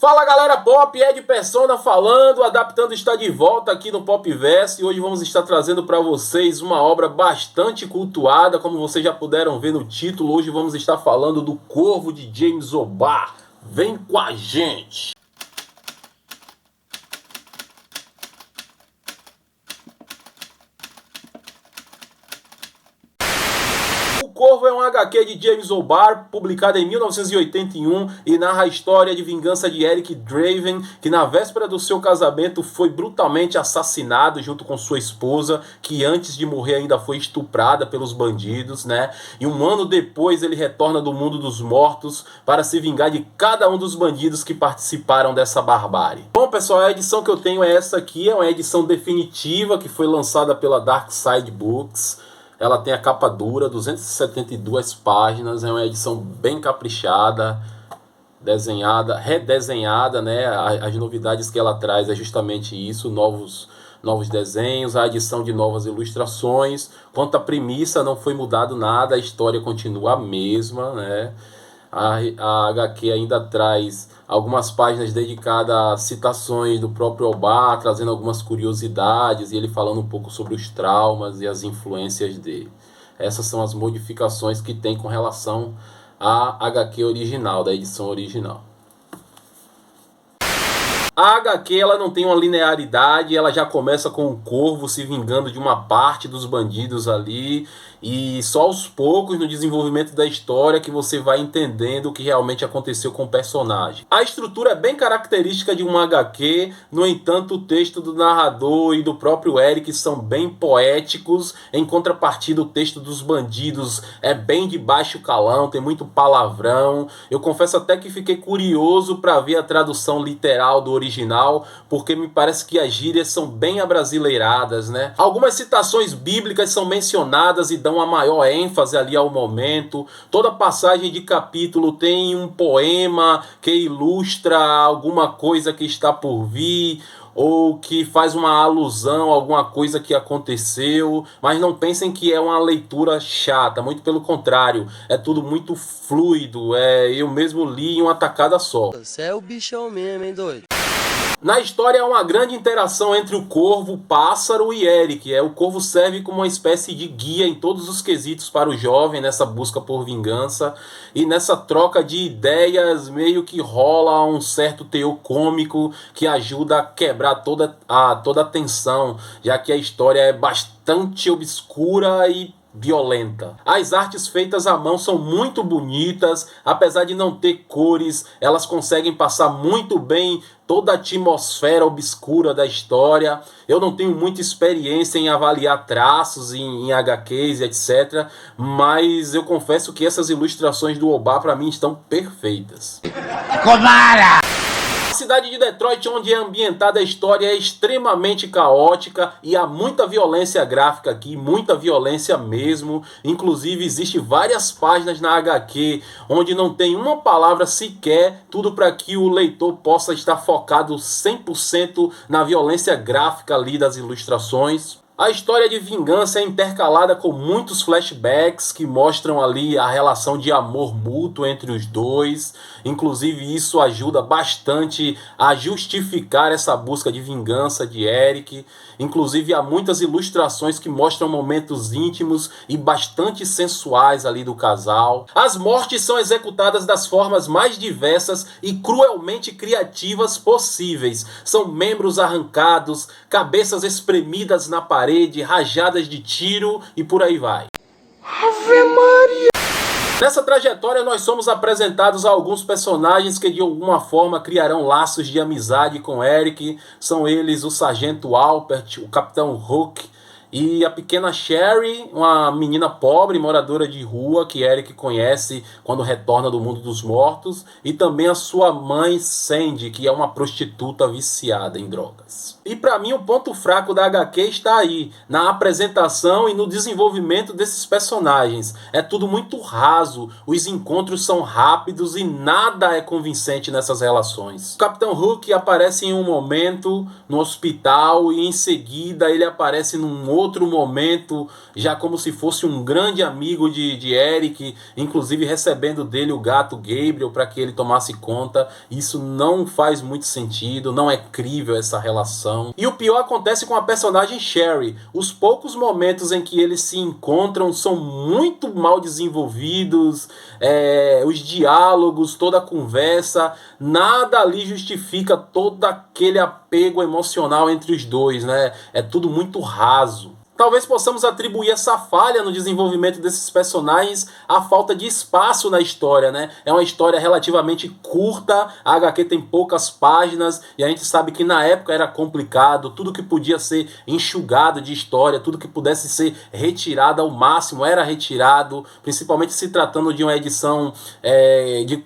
Fala galera pop, Ed Persona falando, Adaptando está de volta aqui no Popverse e hoje vamos estar trazendo para vocês uma obra bastante cultuada, como vocês já puderam ver no título. Hoje vamos estar falando do Corvo de James O'Barr. Vem com a gente! O Corvo é um HQ de James O'Barr, publicado em 1981 e narra a história de vingança de Eric Draven, que na véspera do seu casamento foi brutalmente assassinado junto com sua esposa, que antes de morrer ainda foi estuprada pelos bandidos, né? E um ano depois ele retorna do mundo dos mortos para se vingar de cada um dos bandidos que participaram dessa barbárie. Bom pessoal, a edição que eu tenho é essa aqui, é uma edição definitiva que foi lançada pela Dark Side Books. Ela tem a capa dura, 272 páginas, é uma edição bem caprichada, desenhada, redesenhada, né? As novidades que ela traz é justamente isso, novos desenhos, a adição de novas ilustrações. Quanto à premissa, não foi mudado nada, a história continua a mesma, né? A HQ ainda traz algumas páginas dedicadas a citações do próprio O'Barr, trazendo algumas curiosidades e ele falando um pouco sobre os traumas e as influências dele. Essas são as modificações que tem com relação à HQ original, da edição original. A HQ ela não tem uma linearidade, ela já começa com o Corvo se vingando de uma parte dos bandidos ali, e só aos poucos no desenvolvimento da história que você vai entendendo o que realmente aconteceu com o personagem. A estrutura é bem característica de uma HQ, no entanto o texto do narrador e do próprio Eric são bem poéticos, em contrapartida o texto dos bandidos é bem de baixo calão, tem muito palavrão. Eu confesso até que fiquei curioso para ver a tradução literal do original, porque me parece que as gírias são bem abrasileiradas, né? Algumas citações bíblicas são mencionadas e dão a maior ênfase ali ao momento. Toda passagem de capítulo tem um poema que ilustra alguma coisa que está por vir, ou que faz uma alusão a alguma coisa que aconteceu, mas não pensem que é uma leitura chata, muito pelo contrário, é tudo muito fluido, eu mesmo li em uma tacada só. Você é o bichão mesmo, hein, doido? Na história há uma grande interação entre o Corvo, o Pássaro e Eric. O Corvo serve como uma espécie de guia em todos os quesitos para o jovem nessa busca por vingança. E nessa troca de ideias meio que rola um certo teor cômico que ajuda a quebrar toda a tensão, já que a história é bastante obscura e violenta. As artes feitas à mão são muito bonitas, apesar de não ter cores, elas conseguem passar muito bem toda a atmosfera obscura da história. Eu não tenho muita experiência em avaliar traços em HQs e etc, mas eu confesso que essas ilustrações do O'Barr para mim estão perfeitas. Comara! A cidade de Detroit, onde é ambientada a história, é extremamente caótica e há muita violência gráfica aqui, muita violência mesmo. Inclusive, existe várias páginas na HQ onde não tem uma palavra sequer, tudo para que o leitor possa estar focado 100% na violência gráfica ali das ilustrações. A história de vingança é intercalada com muitos flashbacks que mostram ali a relação de amor mútuo entre os dois. Inclusive isso ajuda bastante a justificar essa busca de vingança de Eric. Inclusive há muitas ilustrações que mostram momentos íntimos e bastante sensuais ali do casal. As mortes são executadas das formas mais diversas e cruelmente criativas possíveis. São membros arrancados, cabeças espremidas na parede, rajadas de tiro e por aí vai. Ave Maria! Nessa trajetória nós somos apresentados a alguns personagens que de alguma forma criarão laços de amizade com Eric. São eles o Sargento Alpert, o Capitão Hook e a pequena Sherry, uma menina pobre, moradora de rua, que Eric conhece quando retorna do mundo dos mortos, e também a sua mãe Sandy, que é uma prostituta viciada em drogas. E para mim o ponto fraco da HQ está aí, na apresentação e no desenvolvimento desses personagens. É tudo muito raso, os encontros são rápidos e nada é convincente nessas relações. O Capitão Hook aparece em um momento no hospital e em seguida ele aparece num outro outro momento, já como se fosse um grande amigo de Eric, inclusive recebendo dele o gato Gabriel para que ele tomasse conta. Isso não faz muito sentido, não é crível essa relação. E o pior acontece com a personagem Sherry. Os poucos momentos em que eles se encontram são muito mal desenvolvidos, os diálogos, toda a conversa, nada ali justifica todo aquele apego emocional entre os dois, né? É tudo muito raso. Talvez possamos atribuir essa falha no desenvolvimento desses personagens à falta de espaço na história, né? É uma história relativamente curta, a HQ tem poucas páginas, e a gente sabe que na época era complicado, tudo que podia ser enxugado de história, tudo que pudesse ser retirado ao máximo era retirado, principalmente se tratando de uma edição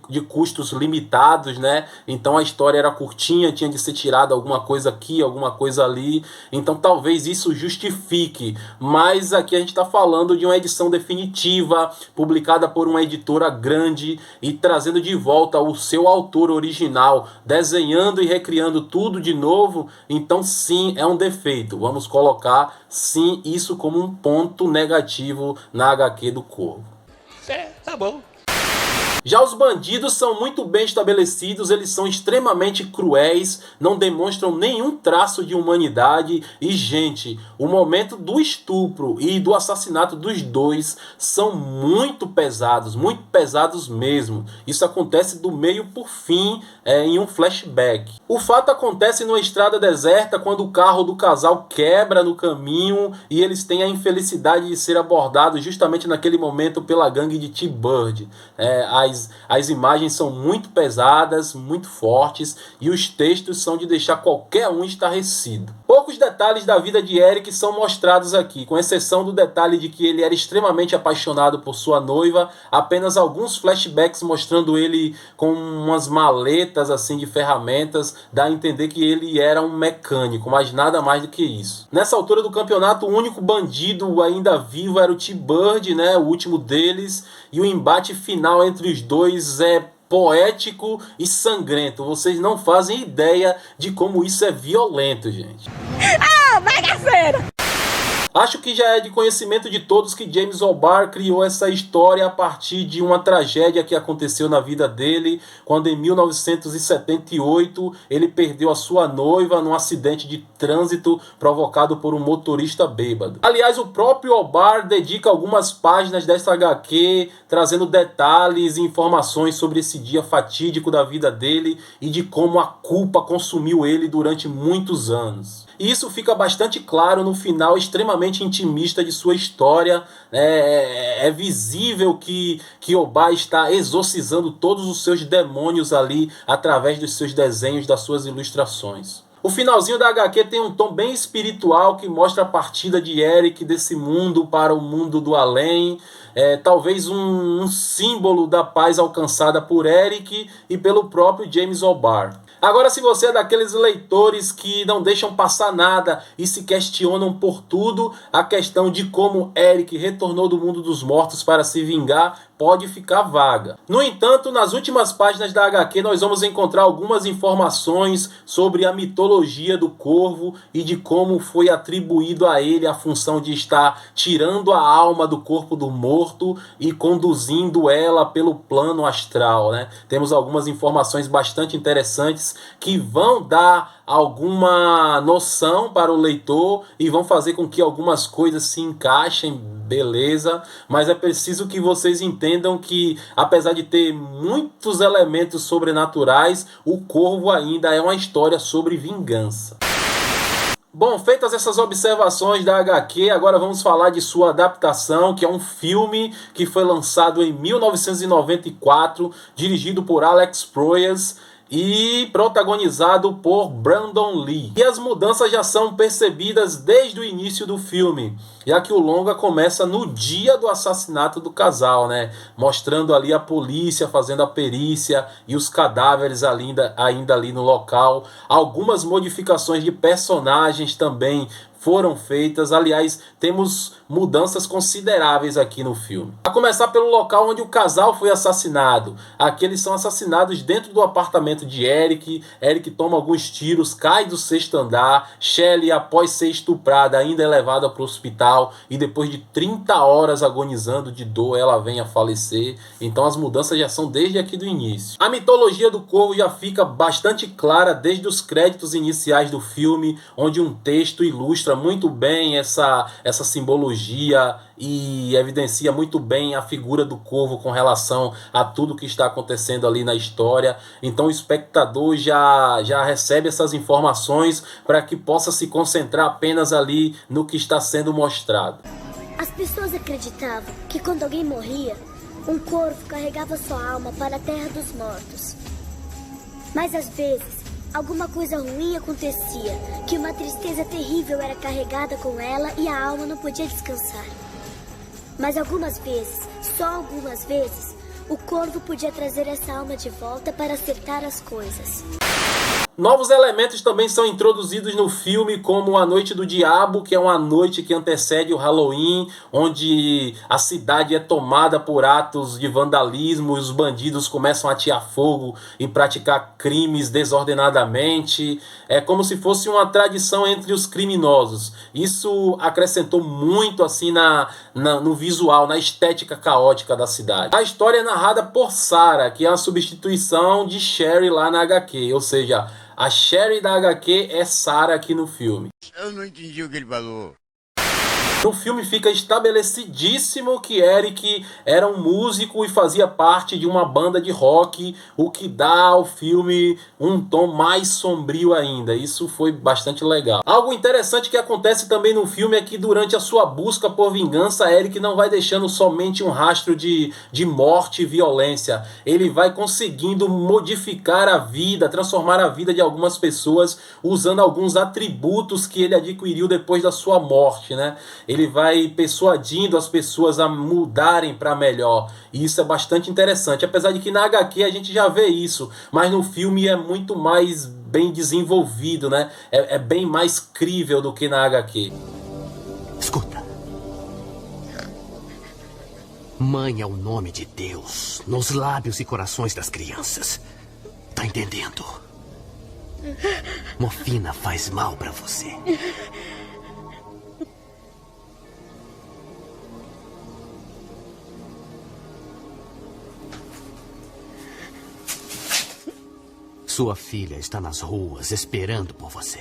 de custos limitados, né? Então a história era curtinha, tinha de ser tirada alguma coisa aqui, alguma coisa ali, então talvez isso justifique. Mas aqui a gente está falando de uma edição definitiva, publicada por uma editora grande e trazendo de volta o seu autor original, desenhando e recriando tudo de novo. Então sim, é um defeito. Vamos colocar sim isso como um ponto negativo na HQ do Corvo. Tá bom. Já os bandidos são muito bem estabelecidos, eles são extremamente cruéis, não demonstram nenhum traço de humanidade e, gente, o momento do estupro e do assassinato dos dois são muito pesados mesmo. Isso acontece do meio por fim em um flashback. O fato acontece numa estrada deserta quando o carro do casal quebra no caminho e eles têm a infelicidade de ser abordados justamente naquele momento pela gangue de T-Bird. As imagens são muito pesadas, muito fortes e os textos são de deixar qualquer um estarrecido. Poucos detalhes da vida de Eric são mostrados aqui, com exceção do detalhe de que ele era extremamente apaixonado por sua noiva, apenas alguns flashbacks mostrando ele com umas maletas assim de ferramentas, dá a entender que ele era um mecânico, mas nada mais do que isso. Nessa altura do campeonato, o único bandido ainda vivo era o T-Bird, né, o último deles, e o embate final entre os dois é poético e sangrento. Vocês não fazem ideia de como isso é violento, gente. Ah, bagaceira! Acho que já é de conhecimento de todos que James O'Barr criou essa história a partir de uma tragédia que aconteceu na vida dele, quando em 1978 ele perdeu a sua noiva num acidente de trânsito provocado por um motorista bêbado. Aliás, o próprio O'Barr dedica algumas páginas dessa HQ trazendo detalhes e informações sobre esse dia fatídico da vida dele e de como a culpa consumiu ele durante muitos anos. E isso fica bastante claro no final extremamente intimista de sua história. É visível que O'Barr está exorcizando todos os seus demônios ali através dos seus desenhos, das suas ilustrações. O finalzinho da HQ tem um tom bem espiritual que mostra a partida de Eric desse mundo para o mundo do além. Talvez um símbolo da paz alcançada por Eric e pelo próprio James O'Barr. Agora, se você é daqueles leitores que não deixam passar nada e se questionam por tudo, a questão de como Eric retornou do mundo dos mortos para se vingar pode ficar vaga. No entanto, nas últimas páginas da HQ nós vamos encontrar algumas informações sobre a mitologia do Corvo e de como foi atribuído a ele a função de estar tirando a alma do corpo do morto e conduzindo ela pelo plano astral, né? Temos algumas informações bastante interessantes que vão dar alguma noção para o leitor e vão fazer com que algumas coisas se encaixem, beleza, mas é preciso que vocês entendam que, apesar de ter muitos elementos sobrenaturais, o Corvo ainda é uma história sobre vingança. Bom, feitas essas observações da HQ, agora vamos falar de sua adaptação, que é um filme que foi lançado em 1994, dirigido por Alex Proyas, e protagonizado por Brandon Lee. E as mudanças já são percebidas desde o início do filme, já que o longa começa no dia do assassinato do casal, né? Mostrando ali a polícia fazendo a perícia e os cadáveres ainda ali no local. Algumas modificações de personagens também foram feitas. Aliás, temos mudanças consideráveis aqui no filme. A começar pelo local onde o casal foi assassinado. Aqui eles são assassinados dentro do apartamento de Eric. Eric toma alguns tiros, cai do 6º andar. Shelley, após ser estuprada, ainda é levada para o hospital e depois de 30 horas agonizando de dor, ela vem a falecer. Então as mudanças já são desde aqui do início. A mitologia do corvo já fica bastante clara desde os créditos iniciais do filme, onde um texto ilustra muito bem essa simbologia e evidencia muito bem a figura do corvo com relação a tudo que está acontecendo ali na história. Então o espectador já recebe essas informações para que possa se concentrar apenas ali no que está sendo mostrado. As pessoas acreditavam que quando alguém morria, um corvo carregava sua alma para a terra dos mortos. Mas às vezes, alguma coisa ruim acontecia, que uma tristeza terrível era carregada com ela e a alma não podia descansar. Mas algumas vezes, só algumas vezes, o corvo podia trazer essa alma de volta para acertar as coisas. Novos elementos também são introduzidos no filme, como a Noite do Diabo, que é uma noite que antecede o Halloween, onde a cidade é tomada por atos de vandalismo e os bandidos começam a atear fogo e praticar crimes desordenadamente. É como se fosse uma tradição entre os criminosos. Isso acrescentou muito assim no visual, na estética caótica da cidade. A história é narrada por Sarah, que é a substituição de Sherry lá na HQ, ou seja, a Sherry da HQ é Sarah aqui no filme. Eu não entendi o que ele falou. No filme fica estabelecidíssimo que Eric era um músico e fazia parte de uma banda de rock, o que dá ao filme um tom mais sombrio ainda. Isso foi bastante legal. Algo interessante que acontece também no filme é que durante a sua busca por vingança, Eric não vai deixando somente um rastro de morte e violência. Ele vai conseguindo modificar a vida, transformar a vida de algumas pessoas usando alguns atributos que ele adquiriu depois da sua morte, né? Ele vai persuadindo as pessoas a mudarem para melhor. E isso é bastante interessante. Apesar de que na HQ a gente já vê isso, mas no filme é muito mais bem desenvolvido, né? É bem mais crível do que na HQ. Escuta. Mãe é o nome de Deus nos lábios e corações das crianças. Tá entendendo? Morfina faz mal pra você. Sua filha está nas ruas esperando por você.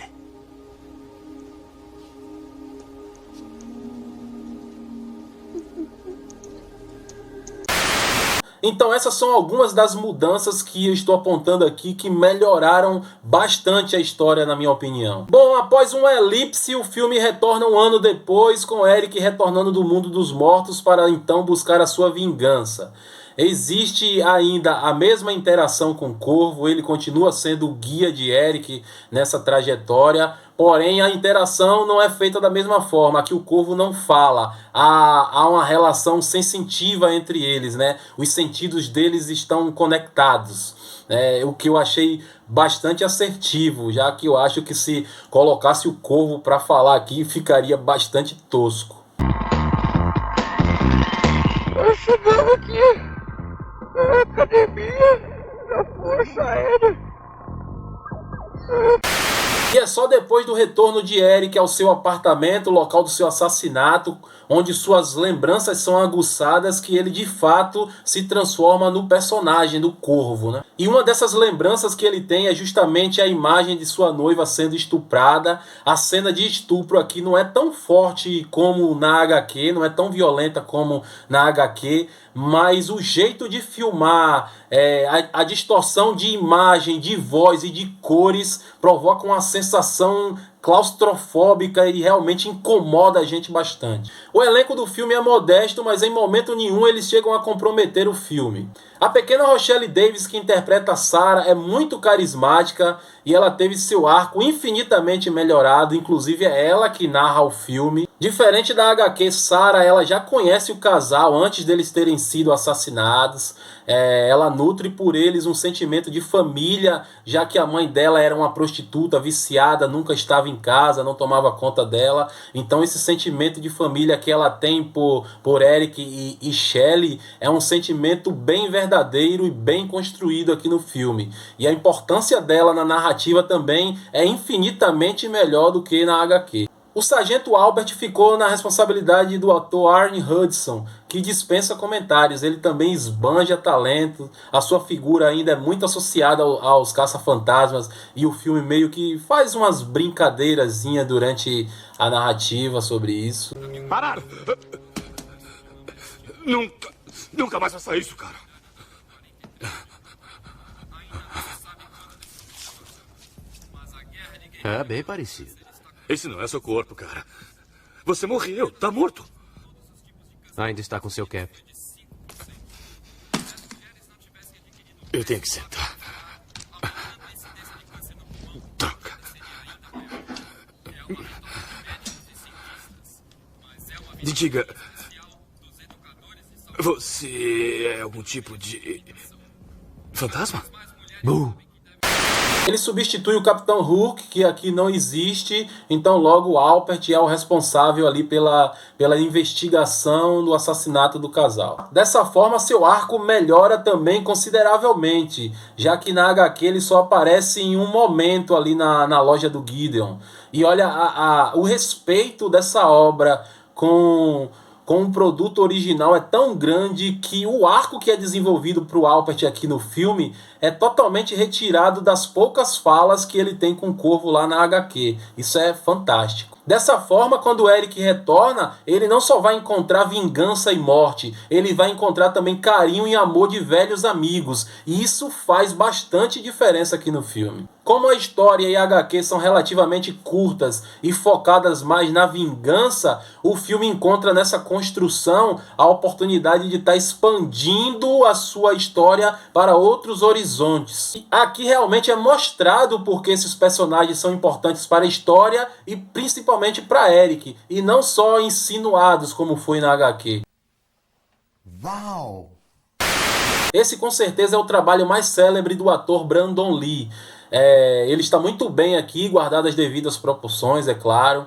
Então essas são algumas das mudanças que eu estou apontando aqui que melhoraram bastante a história, na minha opinião. Bom, após uma elipse, o filme retorna um ano depois, com Eric retornando do mundo dos mortos para então buscar a sua vingança. Existe ainda a mesma interação com o Corvo, ele continua sendo o guia de Eric nessa trajetória, porém a interação não é feita da mesma forma, aqui o Corvo não fala, há uma relação sensitiva entre eles, né? Os sentidos deles estão conectados, o que eu achei bastante assertivo, já que eu acho que se colocasse o Corvo para falar aqui ficaria bastante tosco. Eu chegando aqui na academia da Força Aérea. E é só depois do retorno de Eric ao seu apartamento, local do seu assassinato, onde suas lembranças são aguçadas, que ele de fato se transforma no personagem do Corvo, né? E uma dessas lembranças que ele tem é justamente a imagem de sua noiva sendo estuprada. A cena de estupro aqui não é tão forte como na HQ, não é tão violenta como na HQ, mas o jeito de filmar, a distorção de imagem, de voz e de cores provoca uma sensação claustrofóbica e realmente incomoda a gente bastante. O elenco do filme é modesto, mas em momento nenhum eles chegam a comprometer o filme. A pequena Rochelle Davis, que interpreta Sarah, é muito carismática e ela teve seu arco infinitamente melhorado, inclusive é ela que narra o filme. Diferente da HQ, Sarah ela já conhece o casal antes deles terem sido assassinados. Ela nutre por eles um sentimento de família, já que a mãe dela era uma prostituta viciada, nunca estava em casa, não tomava conta dela. Então esse sentimento de família que ela tem por Eric e Shelley é um sentimento bem verdadeiro e bem construído aqui no filme. E a importância dela na narrativa também é infinitamente melhor do que na HQ. O Sargento Albert ficou na responsabilidade do ator Arne Hudson, que dispensa comentários. Ele também esbanja talento, a sua figura ainda é muito associada aos caça-fantasmas, e o filme meio que faz umas brincadeirazinhas durante a narrativa sobre isso. Parar! Nunca mais faça isso, cara. É bem parecido. Esse não é seu corpo, cara. Você morreu, tá morto. Ainda está com seu cap. Eu tenho que sentar. Droga. Diga, você é algum tipo de fantasma? Ele substitui o Capitão Hook, que aqui não existe, então logo o Alpert é o responsável ali pela investigação do assassinato do casal. Dessa forma, seu arco melhora também consideravelmente, já que na HQ ele só aparece em um momento ali na loja do Gideon. E olha, o respeito dessa obra com o produto original é tão grande que o arco que é desenvolvido para o Alpert aqui no filme é totalmente retirado das poucas falas que ele tem com o Corvo lá na HQ. Isso é fantástico. Dessa forma, quando o Eric retorna, ele não só vai encontrar vingança e morte, ele vai encontrar também carinho e amor de velhos amigos. E isso faz bastante diferença aqui no filme. Como a história e a HQ são relativamente curtas e focadas mais na vingança, o filme encontra nessa construção a oportunidade de estar expandindo a sua história para outros horizontes. E aqui realmente é mostrado porque esses personagens são importantes para a história e principalmente para Eric, e não só insinuados como foi na HQ. Uau! Esse com certeza é o trabalho mais célebre do ator Brandon Lee. Ele está muito bem aqui, guardadas as devidas proporções, é claro.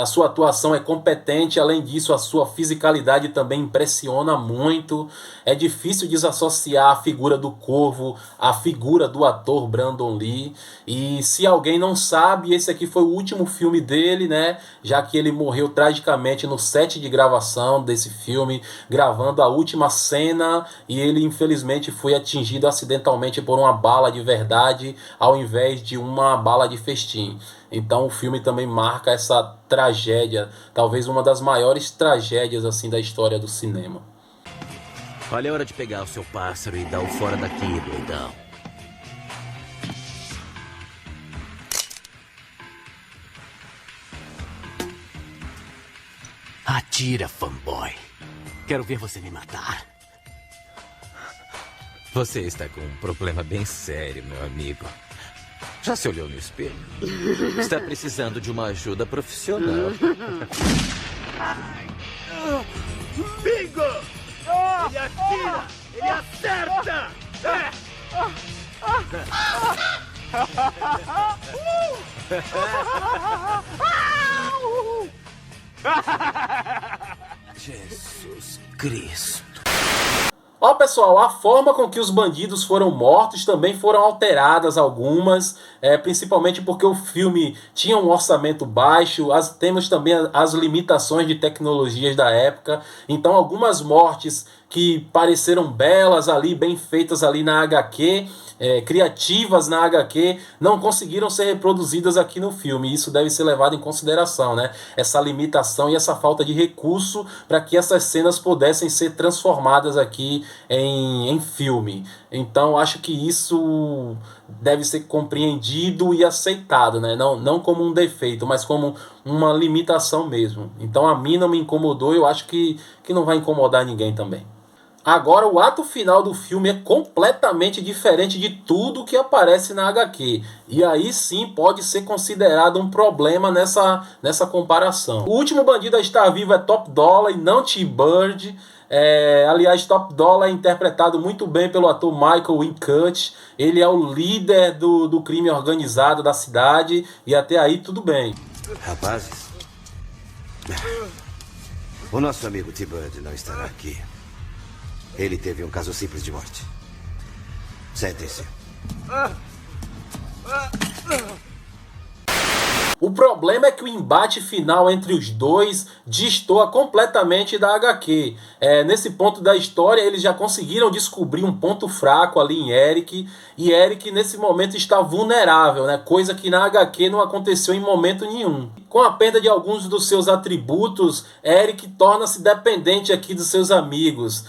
A sua atuação é competente, além disso a sua fisicalidade também impressiona muito. É difícil desassociar a figura do Corvo à figura do ator Brandon Lee. E se alguém não sabe, esse aqui foi o último filme dele, né? Já que ele morreu tragicamente no set de gravação desse filme, gravando a última cena, e ele infelizmente foi atingido acidentalmente por uma bala de verdade ao invés de uma bala de festim. Então o filme também marca essa tragédia, talvez uma das maiores tragédias assim da história do cinema. Olha, é hora de pegar o seu pássaro e dar o fora daqui, doidão. Atira, fanboy. Quero ver você me matar. Você está com um problema bem sério, meu amigo. Já se olhou no espelho? Está precisando de uma ajuda profissional. Bingo! Ele atira! Ele acerta! Jesus Cristo. Ó, pessoal, a forma com que os bandidos foram mortos também foram alteradas algumas, principalmente porque o filme tinha um orçamento baixo, temos também as limitações de tecnologias da época, então algumas mortes que pareceram belas ali, bem feitas ali na HQ, criativas na HQ, não conseguiram ser reproduzidas aqui no filme. Isso deve ser levado em consideração, né? Essa limitação e essa falta de recurso para que essas cenas pudessem ser transformadas aqui em filme. Então acho que isso deve ser compreendido e aceitado, né? Não como um defeito, mas como uma limitação mesmo. Então a mim não me incomodou, eu acho que não vai incomodar ninguém também. Agora, o ato final do filme é completamente diferente de tudo que aparece na HQ. E aí sim pode ser considerado um problema nessa comparação. O último bandido a estar vivo é Top Dollar e não T-Bird. Aliás, Top Dollar é interpretado muito bem pelo ator Michael Wincott. Ele é o líder do crime organizado da cidade. E até aí tudo bem. Rapazes, o nosso amigo T-Bird não estará aqui. Ele teve um caso simples de morte. Sentem-se. O problema é que o embate final entre os dois destoa completamente da HQ. Nesse ponto da história, eles já conseguiram descobrir um ponto fraco ali em Eric. E Eric, nesse momento, está vulnerável, né? Coisa que na HQ não aconteceu em momento nenhum. Com a perda de alguns dos seus atributos, Eric torna-se dependente aqui dos seus amigos.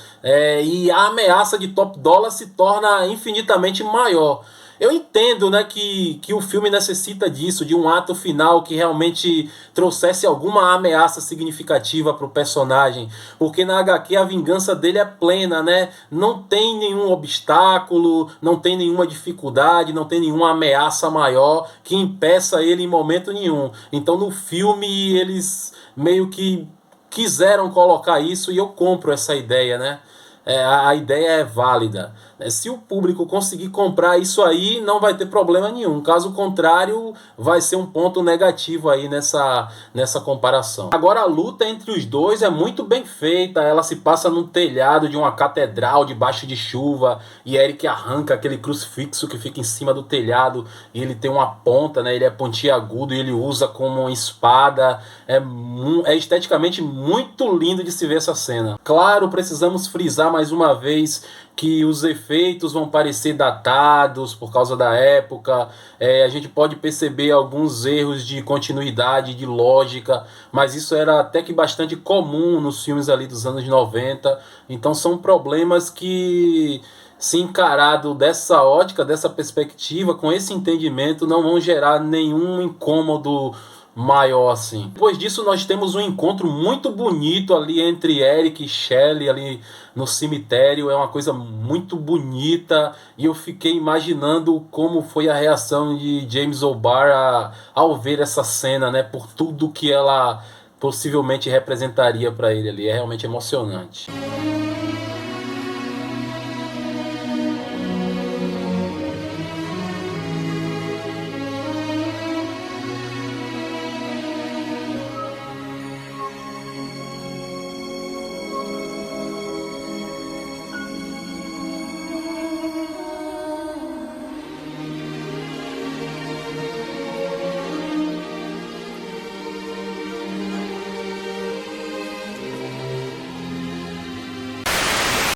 E a ameaça de Top Dollar se torna infinitamente maior. Eu entendo, né, que o filme necessita disso, de um ato final que realmente trouxesse alguma ameaça significativa para o personagem, porque na HQ a vingança dele é plena, né? Não tem nenhum obstáculo, não tem nenhuma dificuldade, não tem nenhuma ameaça maior que impeça ele em momento nenhum. Então no filme eles meio que quiseram colocar isso e eu compro essa ideia, né? A ideia é válida. Se o público conseguir comprar isso aí, não vai ter problema nenhum. Caso contrário, vai ser um ponto negativo aí nessa comparação. Agora, a luta entre os dois é muito bem feita. Ela se passa no telhado de uma catedral debaixo de chuva. E Eric arranca aquele crucifixo que fica em cima do telhado. E ele tem uma ponta, né? Ele é pontiagudo e ele usa como uma espada. É esteticamente muito lindo de se ver essa cena. Claro, precisamos frisar mais uma vez que os efeitos vão parecer datados por causa da época. A gente pode perceber alguns erros de continuidade, de lógica, mas isso era até que bastante comum nos filmes ali dos anos 90. Então são problemas que, se encarado dessa ótica, dessa perspectiva, com esse entendimento, não vão gerar nenhum incômodo maior assim. Depois disso nós temos um encontro muito bonito ali entre Eric e Shelley ali no cemitério. É uma coisa muito bonita e eu fiquei imaginando como foi a reação de James O'Barr ao ver essa cena, né, por tudo que ela possivelmente representaria para ele ali. É realmente emocionante.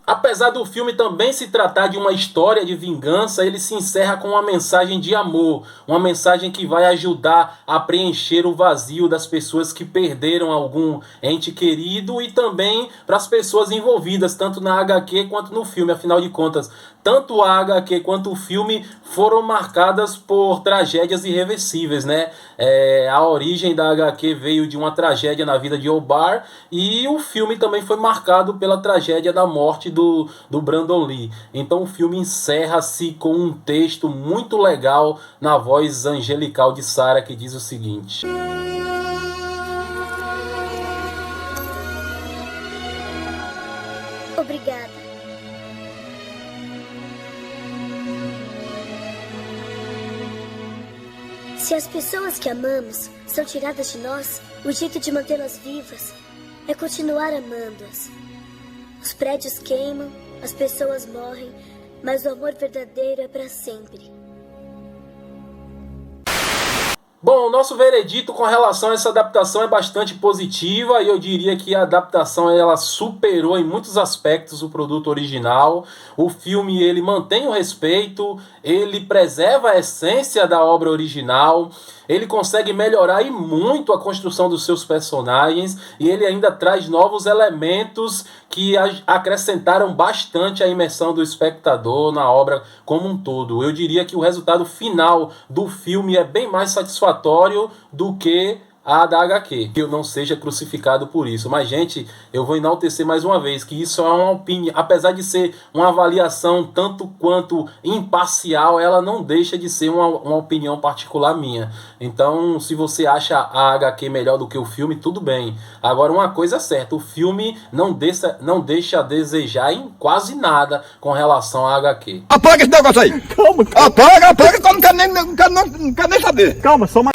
Apesar do filme também se tratar de uma história de vingança, ele se encerra com uma mensagem de amor, uma mensagem que vai ajudar a preencher o vazio das pessoas que perderam algum ente querido e também para as pessoas envolvidas, tanto na HQ quanto no filme. Afinal de contas, tanto a HQ quanto o filme foram marcadas por tragédias irreversíveis, né? A origem da HQ veio de uma tragédia na vida de O'Barr e o filme também foi marcado pela tragédia da morte do Brandon Lee. Então o filme encerra-se com um texto muito legal na voz angelical de Sarah, que diz o seguinte: Obrigada. Se as pessoas que amamos são tiradas de nós, o jeito de mantê-las vivas é continuar amando-as. Os prédios queimam, as pessoas morrem, mas o amor verdadeiro é para sempre. Bom, o nosso veredito com relação a essa adaptação é bastante positiva e eu diria que a adaptação ela superou em muitos aspectos o produto original. O filme ele mantém o respeito, ele preserva a essência da obra original, ele consegue melhorar e muito a construção dos seus personagens e ele ainda traz novos elementos que acrescentaram bastante a imersão do espectador na obra como um todo. Eu diria que o resultado final do filme é bem mais satisfatório do que a da HQ, que eu não seja crucificado por isso. Mas, gente, eu vou enaltecer mais uma vez que isso é uma opinião, apesar de ser uma avaliação tanto quanto imparcial, ela não deixa de ser uma opinião particular minha. Então, se você acha a HQ melhor do que o filme, tudo bem. Agora, uma coisa é certa, o filme não deixa a desejar em quase nada com relação à HQ. Apaga esse negócio aí! Calma, apaga, que eu não quero nem saber! Calma, só mais.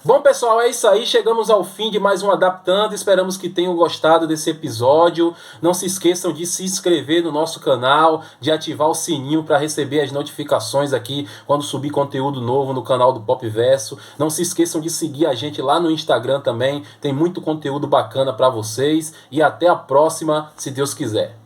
Bom, pessoal, é isso aí. Chegamos ao fim de mais um Adaptando. Esperamos que tenham gostado desse episódio. Não se esqueçam de se inscrever no nosso canal, de ativar o sininho para receber as notificações aqui quando subir conteúdo novo no canal do Popverso. Não se esqueçam de seguir a gente lá no Instagram também. Tem muito conteúdo bacana para vocês. E até a próxima, se Deus quiser.